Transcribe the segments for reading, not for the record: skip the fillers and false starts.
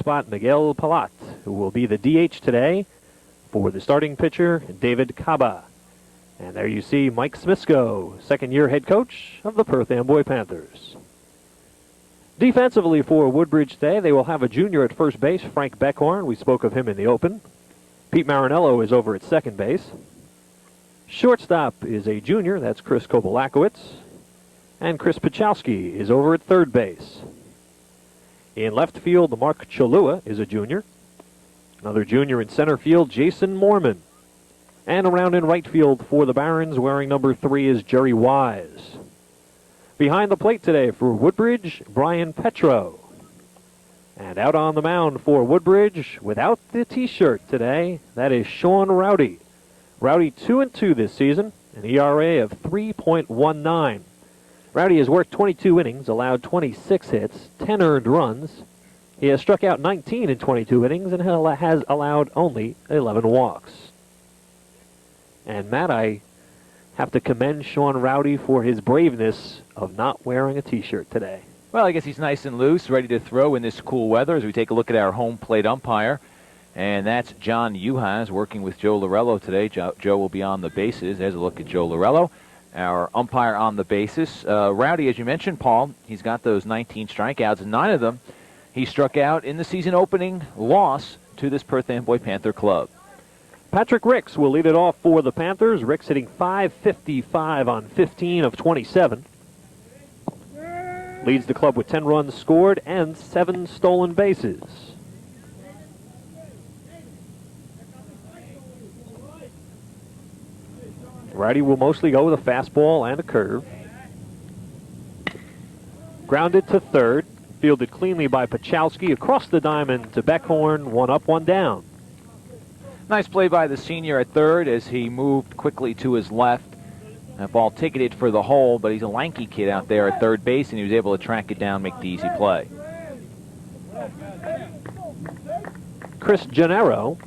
spot Miguel Palat, who will be the DH today for the starting pitcher, David Kaba. And there you see Mike Smisko, second-year head coach of the Perth Amboy Panthers. Defensively for Woodbridge today, they will have a junior at first base, Frank Beckhorn. We spoke of him in the open. Pete Marinello is over at second base. Shortstop is a junior, that's Chris Kobolakowicz. And Chris Pachowski is over at third base. In left field, Mark Cholua is a junior. Another junior in center field, Jason Mormon. And around in right field for the Barons, wearing number 3 is Jerry Wise. Behind the plate today for Woodbridge, Brian Petro. And out on the mound for Woodbridge, without the T-shirt today, that is Sean Rowdy. Rowdy 2-2 this season, an ERA of 3.19. Rowdy has worked 22 innings, allowed 26 hits, 10 earned runs. He has struck out 19 in 22 innings and has allowed only 11 walks. And Matt, I have to commend Sean Rowdy for his braveness of not wearing a T-shirt today. Well, I guess he's nice and loose, ready to throw in this cool weather as we take a look at our home plate umpire. And that's John Uhas working with Joe Lorello today. Joe will be on the bases. There's a look at Joe Lorello, our umpire on the bases. Rowdy, as you mentioned, Paul, he's got those 19 strikeouts, and 9 of them he struck out in the season opening loss to this Perth Amboy Panther club. Patrick Ricks will lead it off for the Panthers. Ricks hitting .555 on 15 of 27. Leads the club with 10 runs scored and 7 stolen bases. Rowdy will mostly go with a fastball and a curve. Grounded to third. Fielded cleanly by Pachowski. Across the diamond to Beckhorn. 1 up, 1 down. Nice play by the senior at third as he moved quickly to his left. That ball ticketed for the hole, but he's a lanky kid out there at third base, and he was able to track it down, make the easy play. Chris Gennaro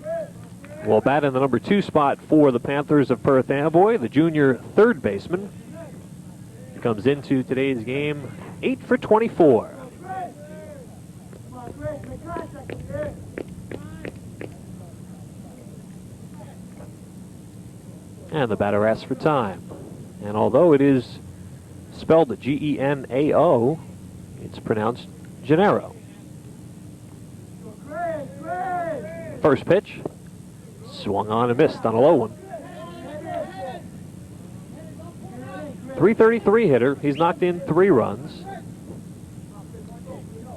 will bat in the number 2 spot for the Panthers of Perth Amboy, the junior third baseman. He comes into today's game 8 for 24. And the batter asks for time. And although it is spelled G-E-N-A-O, it's pronounced Gennaro. First pitch. Swung on and missed on a low one. .333 hitter. He's knocked in 3 runs.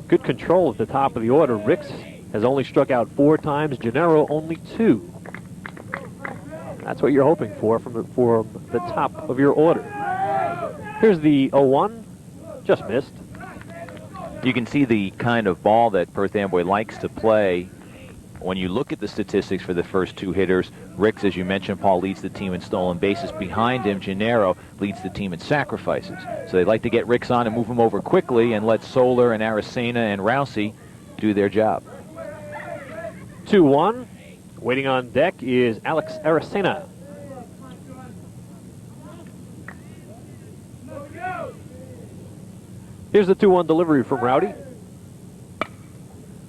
Good control at the top of the order. Ricks has only struck out 4 times. Gennaro only 2. That's what you're hoping for from the top of your order. Here's the 0-1. Just missed. You can see the kind of ball that Perth Amboy likes to play. When you look at the statistics for the first 2 hitters, Ricks, as you mentioned, Paul, leads the team in stolen bases. Behind him, Gennaro leads the team in sacrifices. So they like to get Ricks on and move him over quickly and let Solar and Aracena and Rousey do their job. 2-1. Waiting on deck is Alex Aracena. Here's the 2-1 delivery from Rowdy.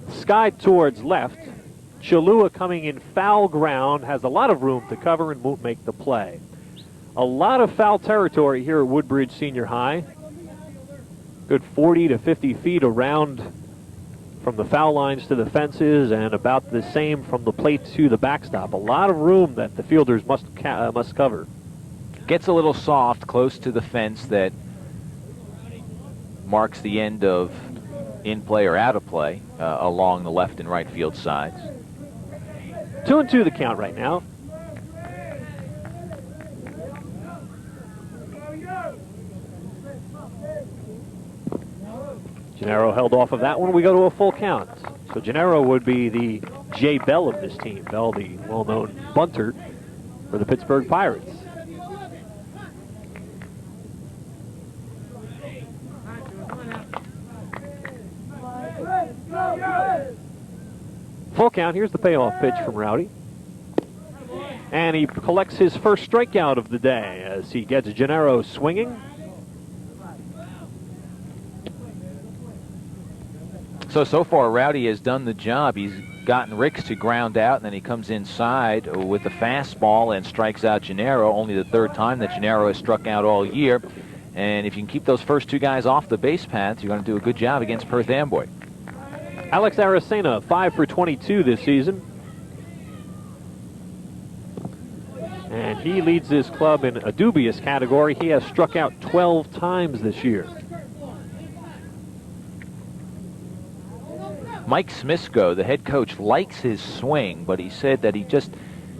Sky towards left. Cholua coming in foul ground, has a lot of room to cover and won't make the play. A lot of foul territory here at Woodbridge Senior High. Good 40 to 50 feet around from the foul lines to the fences, and about the same from the plate to the backstop. A lot of room that the fielders must cover. Gets a little soft close to the fence that marks the end of in play or out of play along the left and right field sides. 2-2 the count right now. Gennaro held off of that one. We go to a full count. So Gennaro would be the Jay Bell of this team. Bell, the well-known bunter for the Pittsburgh Pirates. Full count. Here's the payoff pitch from Rowdy. And he collects his first strikeout of the day as he gets Gennaro swinging. So far, Rowdy has done the job. He's gotten Ricks to ground out, and then he comes inside with the fastball and strikes out Gennaro, only the third time that Gennaro has struck out all year. And if you can keep those first two guys off the base paths, you're going to do a good job against Perth Amboy. Alex Aracena, 5 for 22 this season. And he leads this club in a dubious category. He has struck out 12 times this year. Mike Smisko, the head coach, likes his swing, but he said that he just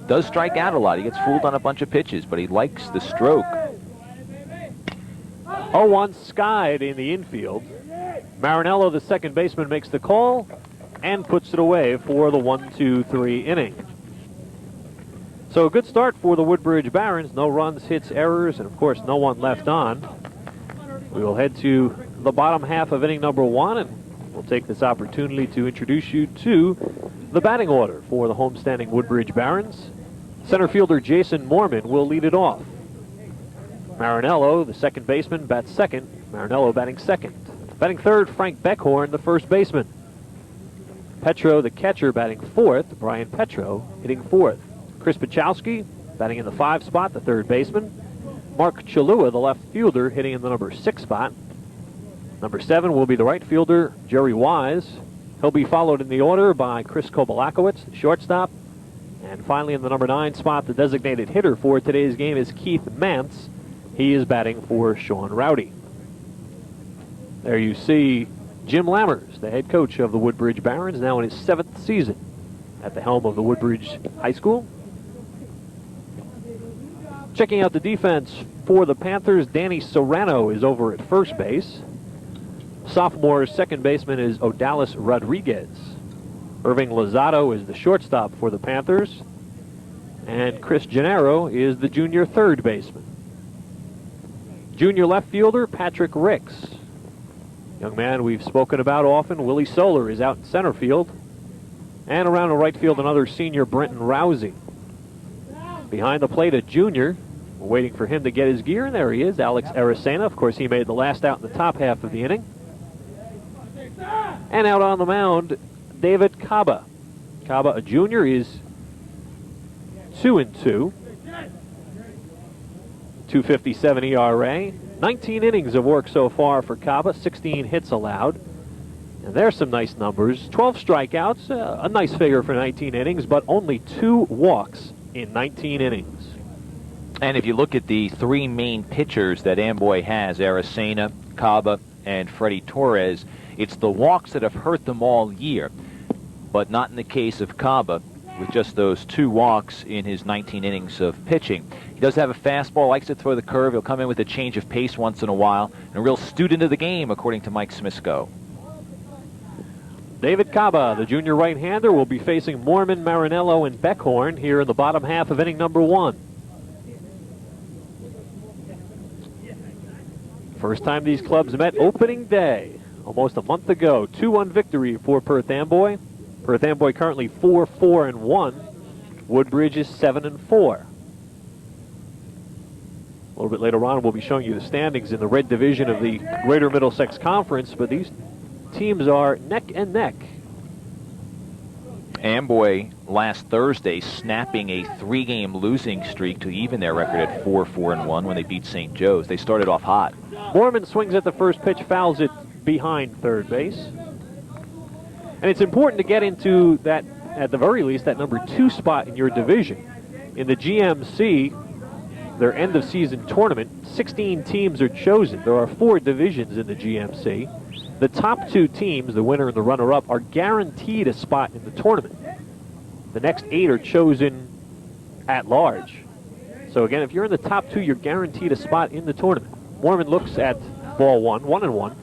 does strike out a lot. He gets fooled on a bunch of pitches, but he likes the stroke. 0-1 skied in the infield. Marinello, the second baseman, makes the call and puts it away for the 1-2-3 inning. So a good start for the Woodbridge Barons. No runs, hits, errors, and of course no one left on. We will head to the bottom half of inning number 1, and we'll take this opportunity to introduce you to the batting order for the homestanding Woodbridge Barons. Center fielder Jason Mormon will lead it off. Marinello, the second baseman, bats second. Marinello batting second. Batting third, Frank Beckhorn, the first baseman. Petro, the catcher, batting fourth. Brian Petro hitting fourth. Chris Pachowski batting in the 5 spot, the third baseman. Mark Chalua, the left fielder, hitting in the number 6 spot. Number 7 will be the right fielder, Jerry Wise. He'll be followed in the order by Chris Kobalakowicz, the shortstop. And finally in the number 9 spot, the designated hitter for today's game is Keith Mantz. He is batting for Sean Rowdy. There you see Jim Lammers, the head coach of the Woodbridge Barons, now in his 7th season at the helm of the Woodbridge High School. Checking out the defense for the Panthers, Danny Serrano is over at first base. Sophomore second baseman is Odalis Rodriguez. Irving Lozado is the shortstop for the Panthers. And Chris Gennaro is the junior third baseman. Junior left fielder, Patrick Ricks. Young man we've spoken about often, Willie Solar, is out in center field. And around the right field, another senior, Brenton Rousey. Behind the plate, a junior. We're waiting for him to get his gear, and there he is, Alex Aracena. Of course, he made the last out in the top half of the inning. And out on the mound, David Kaba. Kaba, a junior, is 2-2. 2.57 ERA. 19 innings of work so far for Kaba, 16 hits allowed. And there's some nice numbers. 12 strikeouts, a nice figure for 19 innings, but only 2 walks in 19 innings. And if you look at the 3 main pitchers that Amboy has, Aracena, Kaba, and Freddie Torres, it's the walks that have hurt them all year, but not in the case of Kaba, with just those 2 walks in his 19 innings of pitching. He does have a fastball, likes to throw the curve. He'll come in with a change of pace once in a while, and a real student of the game, according to Mike Smisko. David Kaba, the junior right-hander, will be facing Mormon, Marinello, and Beckhorn here in the bottom half of inning number 1. First time these clubs met opening day, almost a month ago. 2-1 victory for Perth Amboy. Perth Amboy currently 4-4-1. Woodbridge is 7-4. A little bit later on, we'll be showing you the standings in the red division of the Greater Middlesex Conference, but these teams are neck and neck. Amboy last Thursday snapping a 3-game losing streak to even their record at 4-4-1 when they beat St. Joe's. They started off hot. Mormon swings at the first pitch, fouls it behind third base. And it's important to get into that, at the very least, that number 2 spot in your division. In the GMC, their end-of-season tournament, 16 teams are chosen. There are 4 divisions in the GMC. The top 2 teams, the winner and the runner-up, are guaranteed a spot in the tournament. The next 8 are chosen at large. So again, if you're in the top 2, you're guaranteed a spot in the tournament. Mormon looks at ball 1, 1-1.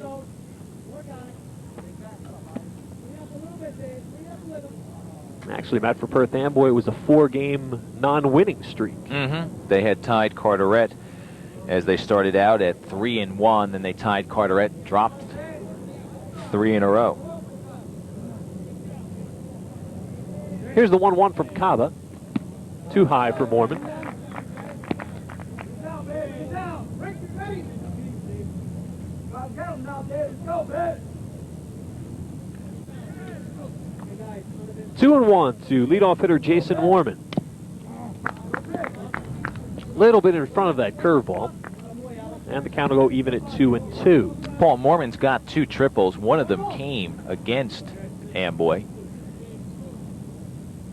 Actually, Matt, for Perth Amboy, it was a 4-game non-winning streak. They had tied Carteret as they started out at 3-1, then they tied Carteret, dropped 3 in a row. Here's the 1-1 from Kaba. Too high for Mormon. 2-1 to leadoff hitter Jason Warman. Little bit in front of that curveball. And the count will go even at 2-2. Paul Mormon's got 2 triples. One of them came against Amboy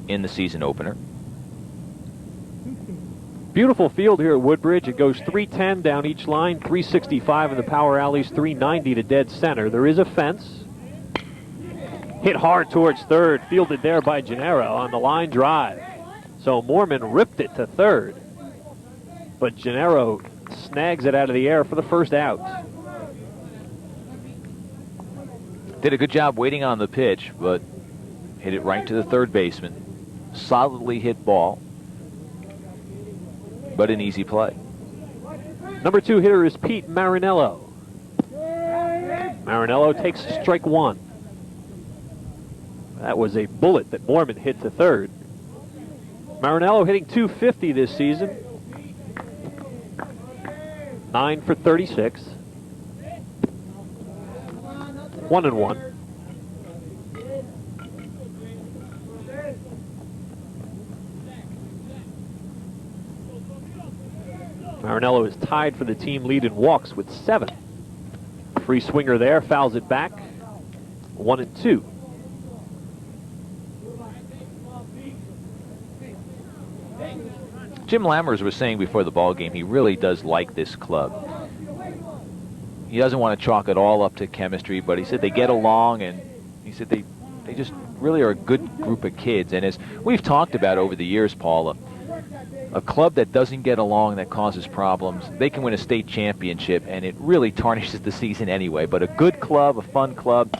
in the season opener. Beautiful field here at Woodbridge. It goes 310 down each line, 365 in the power alleys, 390 to dead center. There is a fence. Hit hard towards third, fielded there by Gennaro on the line drive. So Mormon ripped it to third, but Gennaro snags it out of the air for the first out. Did a good job waiting on the pitch, but hit it right to the third baseman. Solidly hit ball, but an easy play. Number 2 hitter is Pete Marinello. Marinello takes strike 1. That was a bullet that Mormon hit to third. Marinello hitting .250 this season. 9 for 36. 1-1. Marinello is tied for the team lead in walks with 7. Free swinger there, fouls it back. 1-2. Jim Lammers was saying before the ball game he really does like this club. He doesn't want to chalk it all up to chemistry, but he said they get along, and he said they just really are a good group of kids. And as we've talked about over the years, Paula, a club that doesn't get along, that causes problems, they can win a state championship, and it really tarnishes the season anyway. But a good club, a fun club,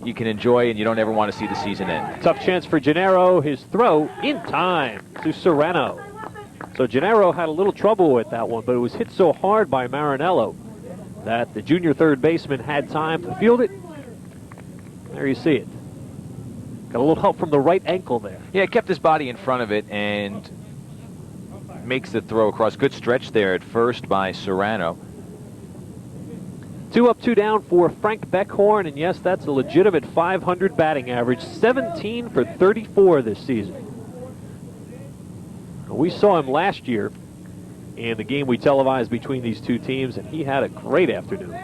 you can enjoy, and you don't ever want to see the season end. Tough chance for Gennaro. His throw in time to Serrano. So Gennaro had a little trouble with that one, but it was hit so hard by Marinello that the junior third baseman had time to field it. There you see it. Got a little help from the right ankle there. Yeah, kept his body in front of it and makes the throw across. Good stretch there at first by Serrano. 2 up, 2 down for Frank Beckhorn, and yes, that's a legitimate .500 batting average. 17 for 34 this season. We saw him last year in the game we televised between these two teams, and he had a great afternoon.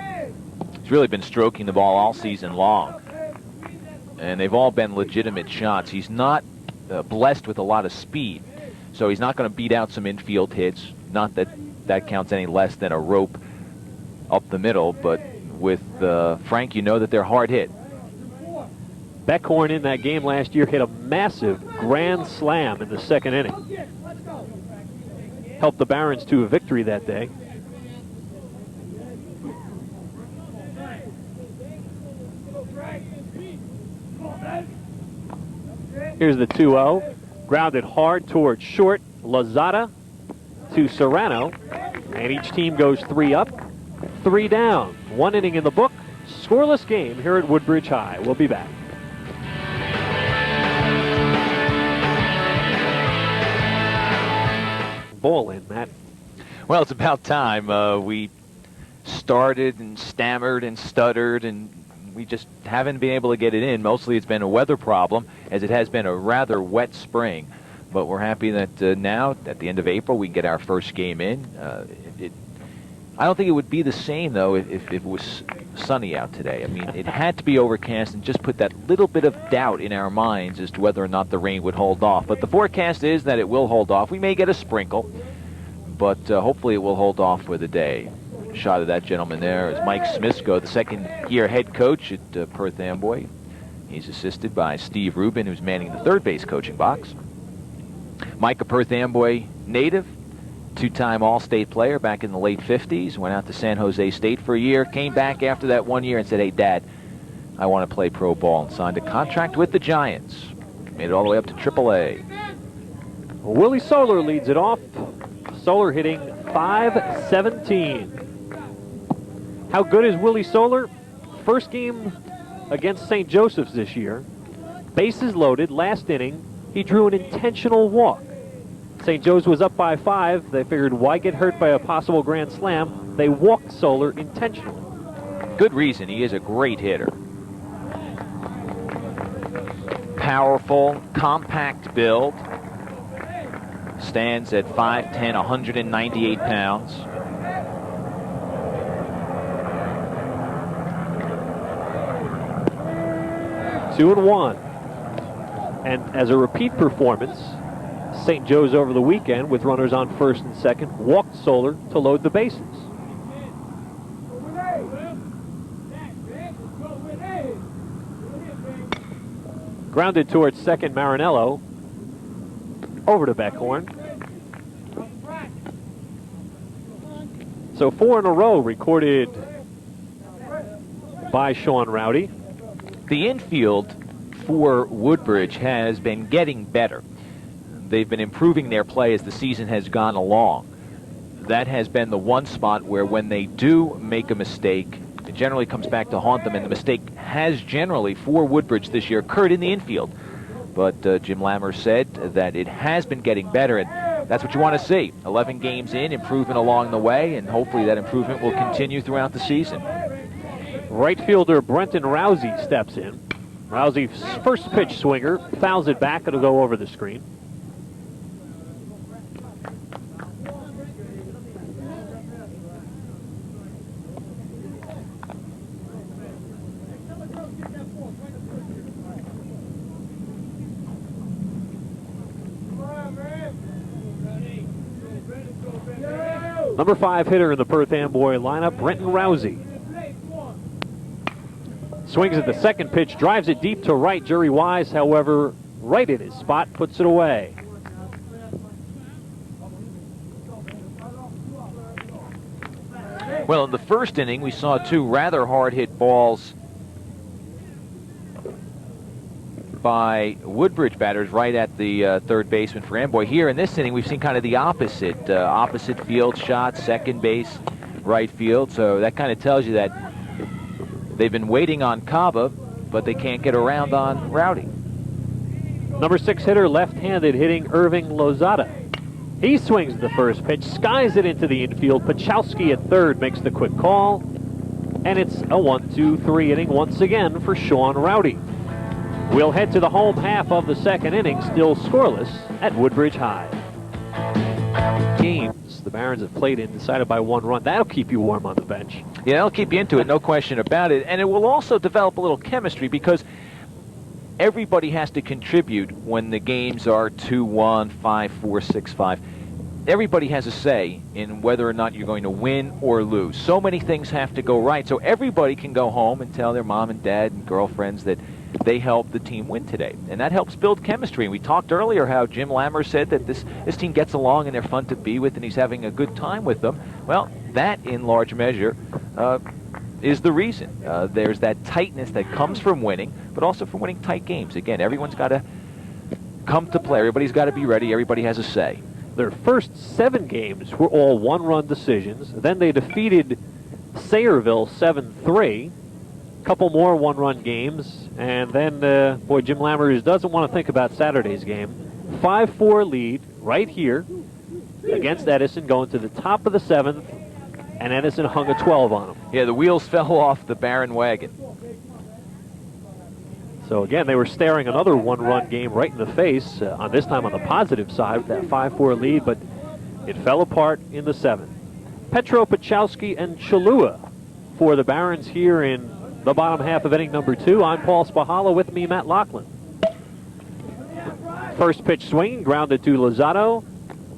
He's really been stroking the ball all season long, and they've all been legitimate shots. He's not blessed with a lot of speed, so he's not going to beat out some infield hits. Not that that counts any less than a rope up the middle, but with Frank, you know that they're hard hit. Beckhorn in that game last year hit a massive grand slam in the second inning. Helped the Barons to a victory that day. Here's the 2-0. Grounded hard towards short. Lozada to Serrano. And each team goes 3 up, 3 down. 1 inning in the book. Scoreless game here at Woodbridge High. We'll be back. Ball in, Matt. Well, it's about time. We started and stammered and stuttered, and we just haven't been able to get it in. Mostly it's been a weather problem, as it has been a rather wet spring. But we're happy that now, at the end of April, we can get our first game in. I don't think it would be the same, though, if it was sunny out today. I mean, it had to be overcast and just put that little bit of doubt in our minds as to whether or not the rain would hold off. But the forecast is that it will hold off. We may get a sprinkle, but hopefully it will hold off for the day. A shot of that gentleman there is Mike Smisko, the second-year head coach at Perth Amboy. He's assisted by Steve Rubin, who's manning the third base coaching box. Mike, a Perth Amboy native, 2-time All-State player back in the late 50s, went out to San Jose State for a year, came back after that 1 year and said, hey, Dad, I want to play pro ball, and signed a contract with the Giants. Made it all the way up to AAA. Willie Solar leads it off. Solar hitting .517. How good is Willie Solar? First game against St. Joseph's this year. Bases loaded, last inning. He drew an intentional walk. St. Joe's was up by 5. They figured, why get hurt by a possible grand slam? They walked Solar intentionally. Good reason. He is a great hitter. powerful, compact build. Stands at 5'10", 198 pounds. Two and one. And as a repeat performance, St. Joe's over the weekend with runners on first and second walked Solar to load the bases. Grounded towards second, Marinello. Over to Beckhorn. So 4 in a row recorded by Sean Rowdy. The infield for Woodbridge has been getting better. They've been improving their play as the season has gone along. That has been the one spot where when they do make a mistake, it generally comes back to haunt them, and the mistake has generally, for Woodbridge this year, occurred in the infield. But Jim Lammer said that it has been getting better, and that's what you want to see. 11 games in, improvement along the way, and hopefully that improvement will continue throughout the season. Right fielder Brenton Rousey steps in. Rousey's first pitch swinger, fouls it back, it'll go over the screen. Number 5 hitter in the Perth Amboy lineup, Brenton Rousey. Swings at the second pitch, drives it deep to right. Jerry Wise, however, right in his spot, puts it away. Well, in the first inning, we saw 2 rather hard-hit balls by Woodbridge batters right at the third baseman for Amboy. Here in this inning, we've seen kind of the opposite. Opposite field shot, second base, right field. So that kind of tells you that they've been waiting on Cava, but they can't get around on Rowdy. Number 6 hitter, left-handed, hitting Irving Lozada. He swings the first pitch, skies it into the infield. Pachowski at third makes the quick call, and it's a 1-2-3 inning once again for Sean Rowdy. We'll head to the home half of the second inning, still scoreless at Woodbridge High. Games the Barons have played in, decided by 1 run. That'll keep you warm on the bench. Yeah, that'll keep you into it, no question about it. And it will also develop a little chemistry because everybody has to contribute when the games are 2-1, 5-4, 6-5. Everybody has a say in whether or not you're going to win or lose. So many things have to go right. So everybody can go home and tell their mom and dad and girlfriends that they helped the team win today. And that helps build chemistry. And we talked earlier how Jim Lammer said that this team gets along and they're fun to be with and he's having a good time with them. Well, that in large measure is the reason. There's that tightness that comes from winning, but also from winning tight games. Again, everyone's got to come to play. Everybody's got to be ready. Everybody has a say. Their first 7 games were all 1-run decisions. Then they defeated Sayreville 7-3. Couple more 1-run games, and then, boy, Jim Lammers doesn't want to think about Saturday's game. 5-4 lead right here against Edison, going to the top of the 7th, and Edison hung a 12 on them. Yeah, the wheels fell off the Baron wagon. So again, they were staring another 1-run game right in the face, on this time on the positive side with that 5-4 lead, but it fell apart in the 7th. Petro, Pachowski, and Chalua for the Barons here in the bottom half of inning number 2. I'm Paul Spahala, with me, Matt Lachlan. First pitch swinging, grounded to Lozado,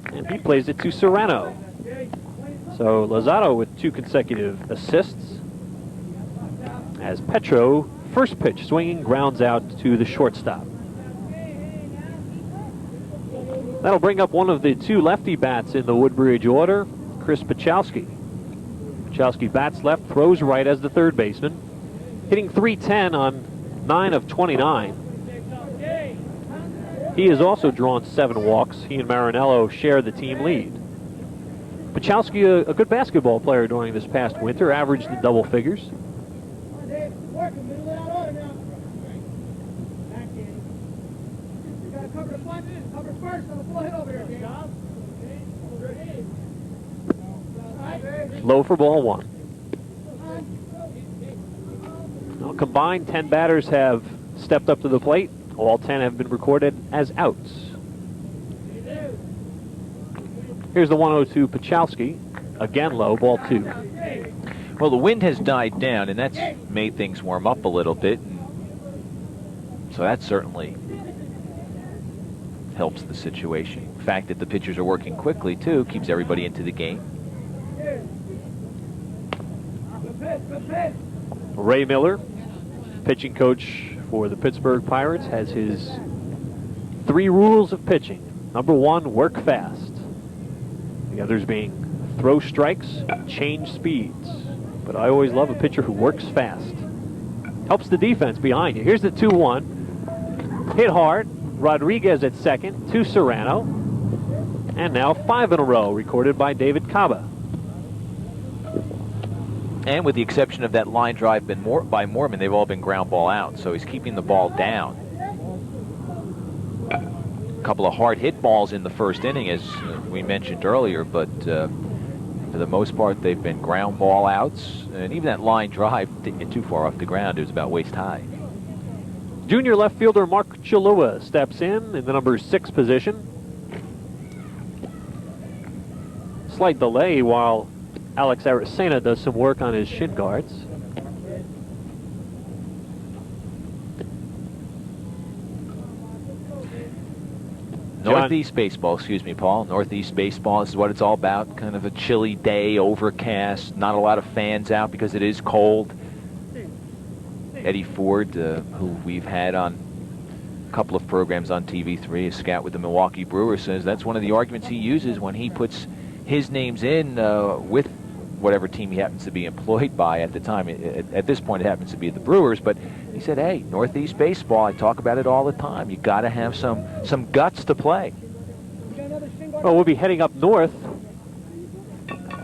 and he plays it to Serrano. So Lozado with 2 consecutive assists, as Petro, first pitch swinging, grounds out to the shortstop. That'll bring up one of the 2 lefty bats in the Woodbridge order, Chris Pachowski. Pachowski bats left, throws right as the third baseman. Hitting .310 on 9 of 29. He has also drawn 7 walks. He and Marinello share the team lead. Pachowski, a good basketball player during this past winter, averaged in double figures. Low for ball 1. Combined, 10 batters have stepped up to the plate. All 10 have been recorded as outs. Here's the 1-0 Pachowski. Again low, ball 2. Well, the wind has died down, and that's made things warm up a little bit. So that certainly helps the situation. The fact that the pitchers are working quickly, too, keeps everybody into the game. Ray Miller, pitching coach for the Pittsburgh Pirates, has his 3 rules of pitching. Number 1, work fast. The others being throw strikes, change speeds. But I always love a pitcher who works fast. Helps the defense behind you. Here's the 2-1. Hit hard. Rodriguez at second to Serrano. And now 5 in a row recorded by David Caba. And with the exception of that line drive by Mormon, they've all been ground ball out. So he's keeping the ball down. A couple of hard hit balls in the first inning, as we mentioned earlier, but for the most part, they've been ground ball outs. And even that line drive didn't get too far off the ground. It was about waist high. Junior left fielder Mark Chalua steps in the number 6 position. Slight delay while Alex Aracena does some work on his shin guards. Northeast baseball, excuse me, Paul. Northeast baseball, this is what it's all about. Kind of a chilly day, overcast, not a lot of fans out because it is cold. Eddie Ford, who we've had on a couple of programs on TV3, a scout with the Milwaukee Brewers, says that's one of the arguments he uses when he puts his names in with whatever team he happens to be employed by at the time. At this point, it happens to be the Brewers, but he said, hey, Northeast baseball, I talk about it all the time. You got to have some guts to play. Well, we'll be heading up north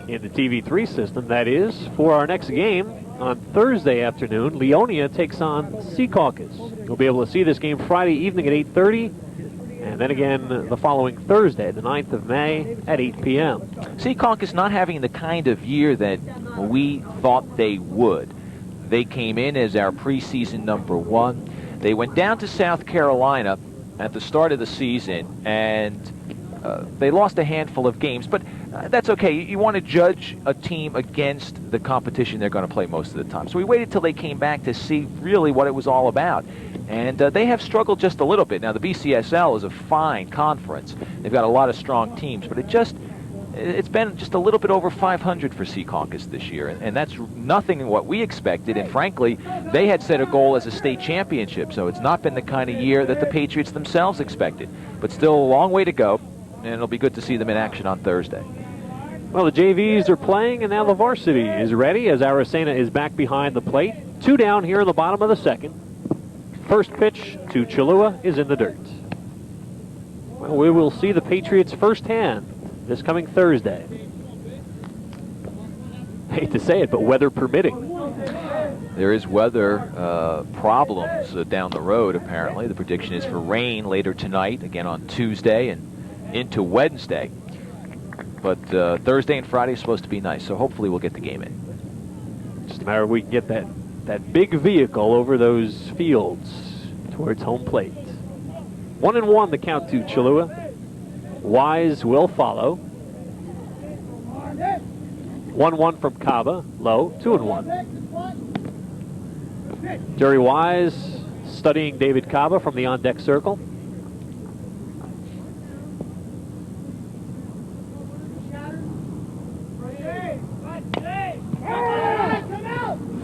in the TV3 system, that is, for our next game on Thursday afternoon. Leonia takes on Secaucus. You'll be able to see this game Friday evening at 8:30, and then again the following Thursday, the 9th of May at 8 p.m. Secaucus not having the kind of year that we thought they would. They came in as our preseason number 1. They went down to South Carolina at the start of the season, and they lost a handful of games, but that's okay. You want to judge a team against the competition they're going to play most of the time. So we waited till they came back to see really what it was all about. And they have struggled just a little bit. Now, the BCSL is a fine conference. They've got a lot of strong teams, but it's been just a little bit over 500 for Secaucus this year, and that's nothing what we expected. And frankly, they had set a goal as a state championship, so it's not been the kind of year that the Patriots themselves expected. But still a long way to go, and it'll be good to see them in action on Thursday. Well, the JVs are playing, and now the varsity is ready as Aracena is back behind the plate. 2 down here in the bottom of the second. First pitch to Chalua is in the dirt. Well, we will see the Patriots firsthand this coming Thursday. Hate to say it, but weather permitting. There is weather problems down the road, apparently. The prediction is for rain later tonight, again on Tuesday and into Wednesday. But Thursday and Friday is supposed to be nice, so hopefully we'll get the game in. Just a matter of we can get that big vehicle over those fields towards home plate. 1-1 the count to Chalua. Wise will follow. 1-1 from Caba. Low. 2-1. Jerry Wise studying David Caba from the on-deck circle.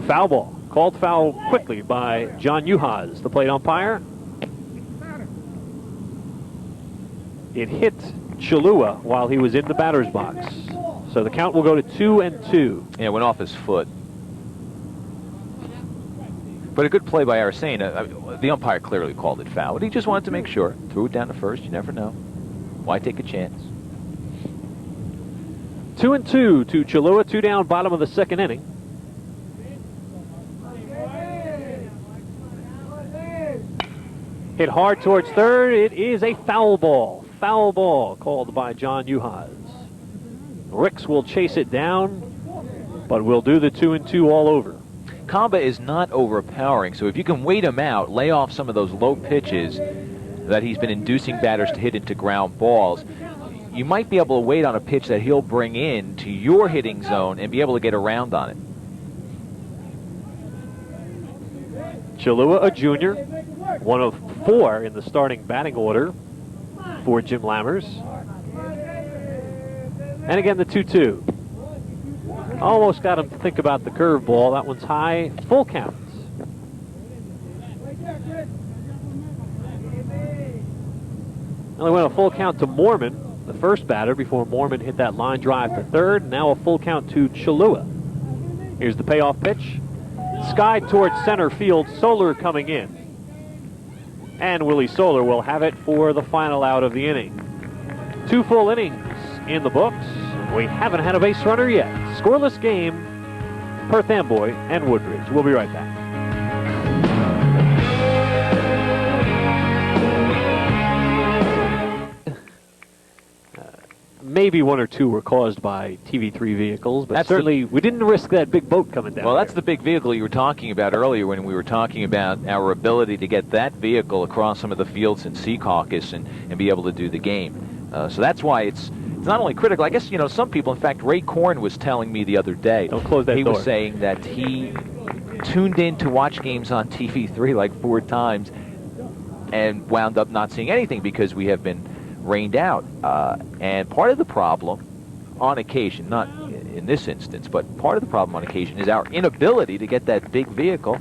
Foul ball. Called foul quickly by John Uhas, the plate umpire. It hit Chalua while he was in the batter's box. So the count will go to 2-2. Yeah, it went off his foot. But a good play by Aracena. The umpire clearly called it foul. But he just wanted to make sure. Threw it down to first. You never know. Why take a chance? 2-2 to Chalua. 2 down, bottom of the second inning. Hit hard towards third. It is a foul ball. Foul ball called by John Uhas. Ricks will chase it down, but we'll do the 2-2 all over. Kamba is not overpowering, so if you can wait him out, lay off some of those low pitches that he's been inducing batters to hit into ground balls, you might be able to wait on a pitch that he'll bring in to your hitting zone and be able to get around on it. Chalua, a junior, one of 4 in the starting batting order for Jim Lammers. And again, the 2-2. Almost got him to think about the curveball. That one's high, full count. Only went a full count to Mormon, the first batter, before Mormon hit that line drive to third. Now a full count to Chalua. Here's the payoff pitch. Sky towards center field, Soler coming in. And Willie Soler will have it for the final out of the inning. 2 full innings in the books. We haven't had a base runner yet. Scoreless game, Perth Amboy and Woodbridge. We'll be right back. Maybe 1 or 2 were caused by TV3 vehicles, but certainly we didn't risk that big boat coming down. Well, that's the big vehicle you were talking about earlier when we were talking about our ability to get that vehicle across some of the fields in Secaucus and be able to do the game. So that's why it's not only critical. I guess, you know, some people, in fact, Ray Korn was telling me the other day. Don't close that door. He was saying that he tuned in to watch games on TV3 like 4 times and wound up not seeing anything because we have been rained out. And part of the problem on occasion, not in this instance, but part of the problem on occasion is our inability to get that big vehicle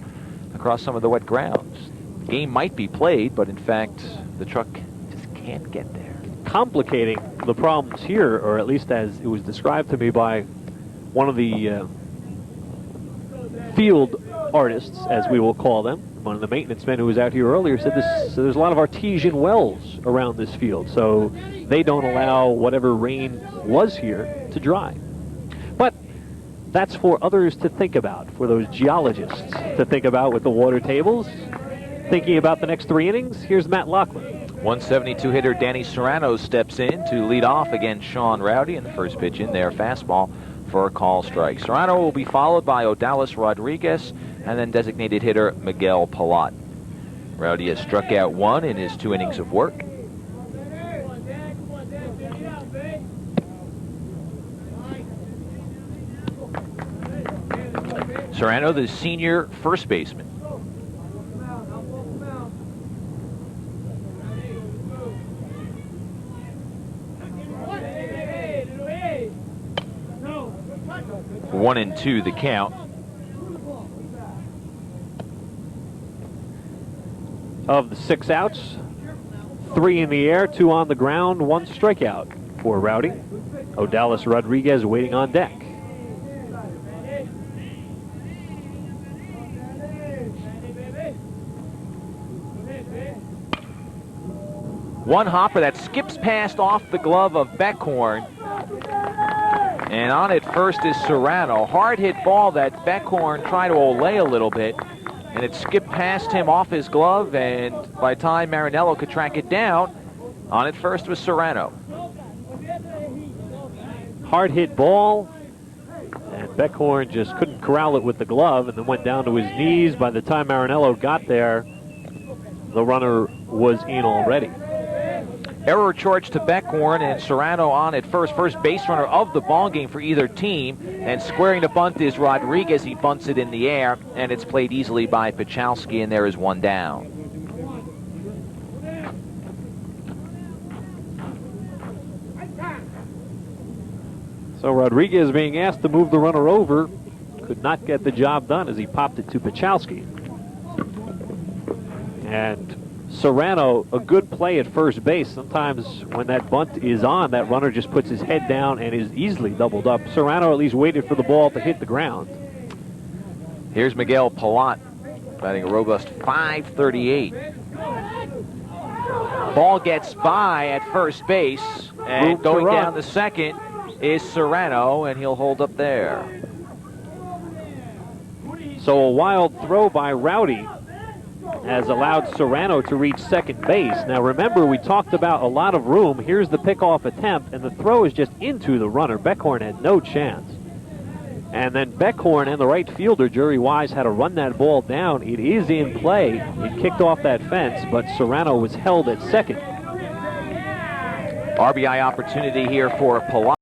across some of the wet grounds. The game might be played, but in fact, the truck just can't get there. Complicating the problems here, or at least as it was described to me by one of the field artists, as we will call them, one of the maintenance men who was out here earlier, said there's a lot of artesian wells around this field, so they don't allow whatever rain was here to dry. But that's for others to think about, for those geologists to think about with the water tables. Thinking about the next 3 innings, here's Matt Lachlan. 172 hitter Danny Serrano steps in to lead off against Sean Rowdy in the first pitch in there, fastball for a call strike. Serrano will be followed by Odalis Rodriguez and then designated hitter Miguel Palat. Rowdy has struck out 1 in his 2 innings of work. Serrano, the senior first baseman. One and 2 the count. Of the 6 outs, 3 in the air, 2 on the ground, 1 strikeout for Rowdy. Odalis Rodriguez waiting on deck. One hopper that skips past off the glove of Beckhorn. And on it first is Serrano. Hard hit ball that Beckhorn tried to olay a little bit. And it skipped past him off his glove. And by the time Marinello could track it down, on it first was Serrano. Hard hit ball. And Beckhorn just couldn't corral it with the glove and then went down to his knees. By the time Marinello got there, the runner was in already. Error charged to Beckhorn, and Serrano on at first. First base runner of the ballgame for either team. And squaring the bunt is Rodriguez. He bunts it in the air, and it's played easily by Pachalski, and there is 1 down. So Rodriguez being asked to move the runner over, could not get the job done as he popped it to Pachalski. And Serrano, a good play at first base. Sometimes when that bunt is on, that runner just puts his head down and is easily doubled up. Serrano at least waited for the ball to hit the ground. Here's Miguel Palat, batting a robust .538. Ball gets by at first base, and going down the second is Serrano, and he'll hold up there. So a wild throw by Rowdy has allowed Serrano to reach second base. Now remember, we talked about a lot of room. Here's the pickoff attempt, and the throw is just into the runner. Beckhorn had no chance. And then Beckhorn and the right fielder, Jerry Wise, had to run that ball down. It is in play. It kicked off that fence, but Serrano was held at second. RBI opportunity here for Palacio.